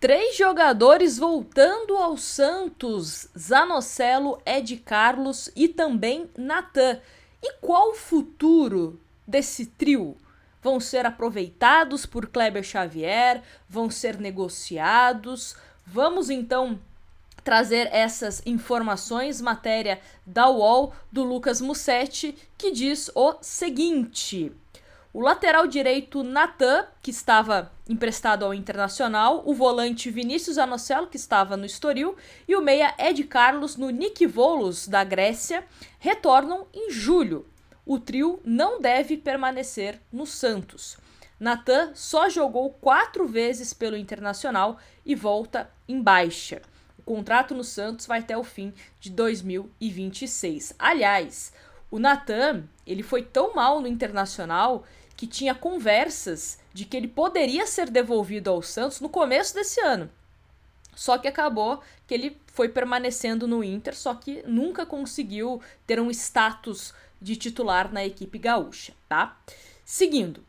Três jogadores voltando ao Santos: Zanocelo, Ed Carlos e também Natan. E qual o futuro desse trio? Vão ser aproveitados por Kleber Xavier? Vão ser negociados? Vamos então trazer essas informações, matéria da UOL do Lucas Mussetti, que diz o seguinte: o lateral direito Natan, que estava emprestado ao Internacional, o volante Vinícius Zanocelo, que estava no Estoril, e o meia Ed Carlos no Nikvolos, da Grécia, retornam em julho. O trio não deve permanecer no Santos. Natan só jogou 4 vezes pelo Internacional e volta em baixa. O contrato no Santos vai até o fim de 2026. Aliás, o Natan, ele foi tão mal no Internacional que tinha conversas de que ele poderia ser devolvido ao Santos no começo desse ano. Só que acabou que ele foi permanecendo no Inter, só que nunca conseguiu ter um status de titular na equipe gaúcha, tá? Seguindo,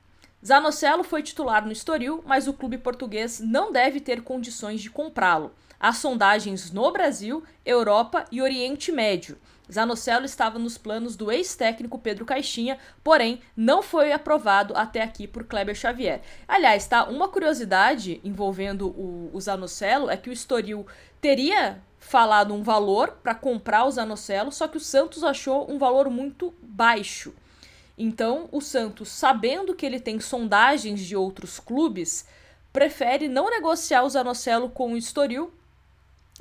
Zanocelo foi titular no Estoril, mas o clube português não deve ter condições de comprá-lo. Há sondagens no Brasil, Europa e Oriente Médio. Zanocelo estava nos planos do ex-técnico Pedro Caixinha, porém não foi aprovado até aqui por Kleber Xavier. Aliás, tá, uma curiosidade envolvendo o Zanocelo é que o Estoril teria falado um valor para comprar o Zanocelo, só que o Santos achou um valor muito baixo. Então, o Santos, sabendo que ele tem sondagens de outros clubes, prefere não negociar o Zanocelo com o Estoril,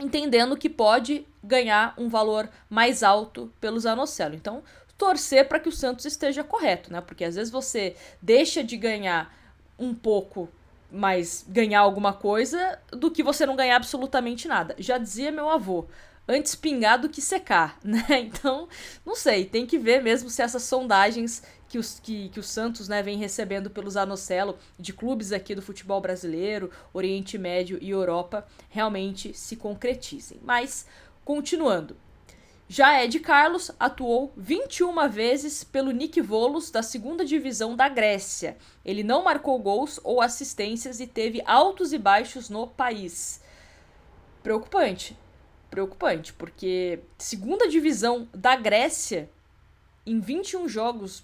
entendendo que pode ganhar um valor mais alto pelo Zanocelo. Então, torcer para que o Santos esteja correto, né? Porque às vezes você deixa de ganhar um pouco, mas ganhar alguma coisa, do que você não ganhar absolutamente nada. Já dizia meu avô: antes pingar do que secar, né? Então, não sei, tem que ver mesmo se essas sondagens que o Santos, né, vem recebendo pelo Zanocelo de clubes aqui do futebol brasileiro, Oriente Médio e Europa realmente se concretizem. Mas, continuando. Já Ed Carlos atuou 21 vezes pelo Nikvolos da 2ª divisão da Grécia. Ele não marcou gols ou assistências e teve altos e baixos no país. Preocupante, porque 2ª divisão da Grécia, em 21 jogos,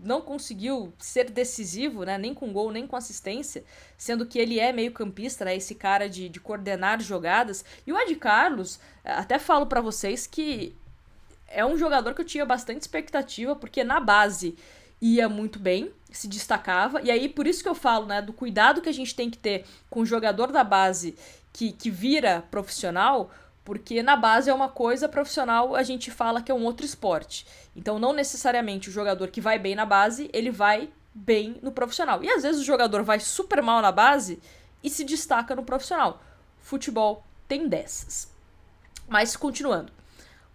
não conseguiu ser decisivo, né? Nem com gol, nem com assistência, sendo que ele é meio campista, né? Esse cara de coordenar jogadas. E o Ed Carlos, até falo pra vocês que é um jogador que eu tinha bastante expectativa, porque na base ia muito bem, se destacava, e aí por isso que eu falo, né, do cuidado que a gente tem que ter com o jogador da base que vira profissional, porque na base é uma coisa, profissional a gente fala que é um outro esporte. Então não necessariamente o jogador que vai bem na base, ele vai bem no profissional. E às vezes o jogador vai super mal na base e se destaca no profissional. Futebol tem dessas. Mas continuando.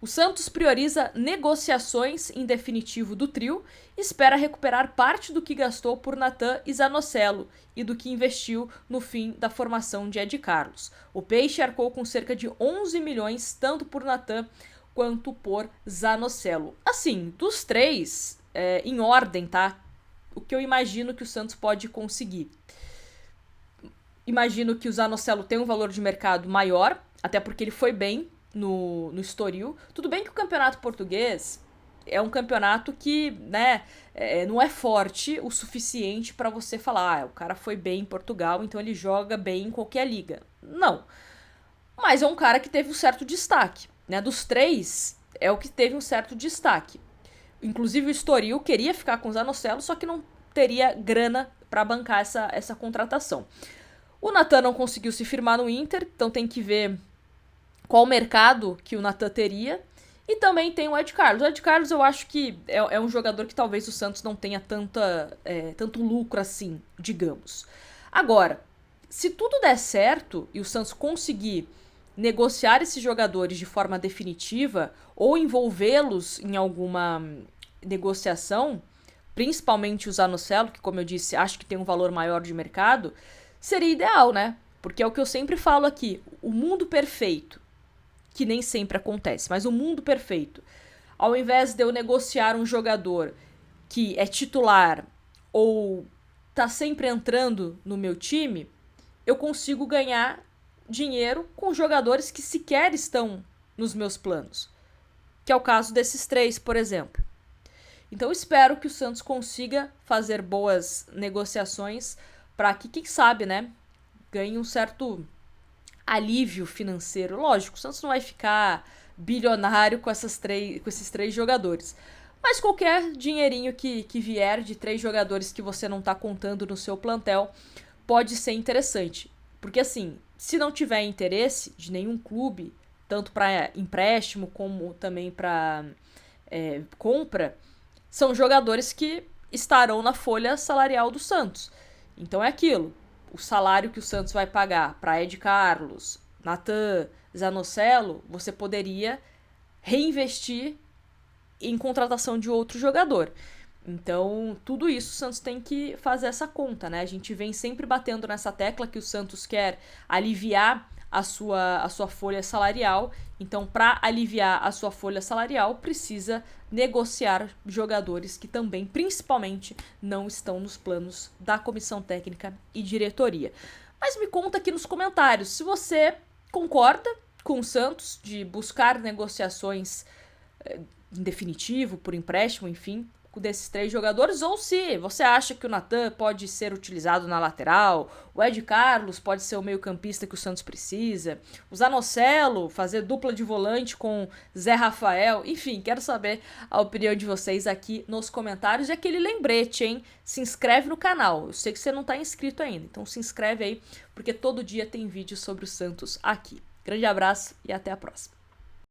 O Santos prioriza negociações em definitivo do trio e espera recuperar parte do que gastou por Natan e Zanocelo e do que investiu no fim da formação de Ed Carlos. O Peixe arcou com cerca de 11 milhões tanto por Natan quanto por Zanocelo. Assim, dos três, em ordem, tá? O que eu imagino que o Santos pode conseguir. Imagino que o Zanocelo tem um valor de mercado maior, até porque ele foi bem no Estoril. Tudo bem que o campeonato português é um campeonato que, né, não é forte o suficiente para você falar, o cara foi bem em Portugal, então ele joga bem em qualquer liga. Não. Mas é um cara que teve um certo destaque, né? Dos três, é o que teve um certo destaque. Inclusive o Estoril queria ficar com o Zanocelo, só que não teria grana para bancar essa contratação. O Natan não conseguiu se firmar no Inter, então tem que ver qual mercado que o Natan teria. E também tem o Ed Carlos. O Ed Carlos eu acho que é um jogador que talvez o Santos não tenha tanto lucro assim, digamos. Agora, se tudo der certo e o Santos conseguir negociar esses jogadores de forma definitiva ou envolvê-los em alguma negociação, principalmente o Zanocelo, que como eu disse, acho que tem um valor maior de mercado, seria ideal, né? Porque é o que eu sempre falo aqui, o mundo perfeito, que nem sempre acontece, mas o mundo perfeito, ao invés de eu negociar um jogador que é titular ou tá sempre entrando no meu time, eu consigo ganhar dinheiro com jogadores que sequer estão nos meus planos, que é o caso desses 3, por exemplo. Então espero que o Santos consiga fazer boas negociações para que, quem sabe, né, ganhe um certo alívio financeiro. Lógico, o Santos não vai ficar bilionário com esses 3 jogadores. Mas qualquer dinheirinho que vier de 3 jogadores que você não está contando no seu plantel pode ser interessante. Porque assim, se não tiver interesse de nenhum clube, tanto para empréstimo como também para compra, são jogadores que estarão na folha salarial do Santos. Então é aquilo. O salário que o Santos vai pagar para Ed Carlos, Natan, Zanocelo, você poderia reinvestir em contratação de outro jogador. Então, tudo isso o Santos tem que fazer essa conta, né? A gente vem sempre batendo nessa tecla que o Santos quer aliviar a sua folha salarial. Então, para aliviar a sua folha salarial, precisa negociar jogadores que também, principalmente, não estão nos planos da comissão técnica e diretoria. Mas me conta aqui nos comentários se você concorda com o Santos de buscar negociações em definitivo, por empréstimo, enfim, desses 3 jogadores, ou se você acha que o Natan pode ser utilizado na lateral, o Ed Carlos pode ser o meio-campista que o Santos precisa, o Zanocelo fazer dupla de volante com Zé Rafael, enfim, quero saber a opinião de vocês aqui nos comentários. E aquele lembrete, hein? Se inscreve no canal, eu sei que você não tá inscrito ainda, então se inscreve aí, porque todo dia tem vídeo sobre o Santos aqui. Grande abraço e até a próxima.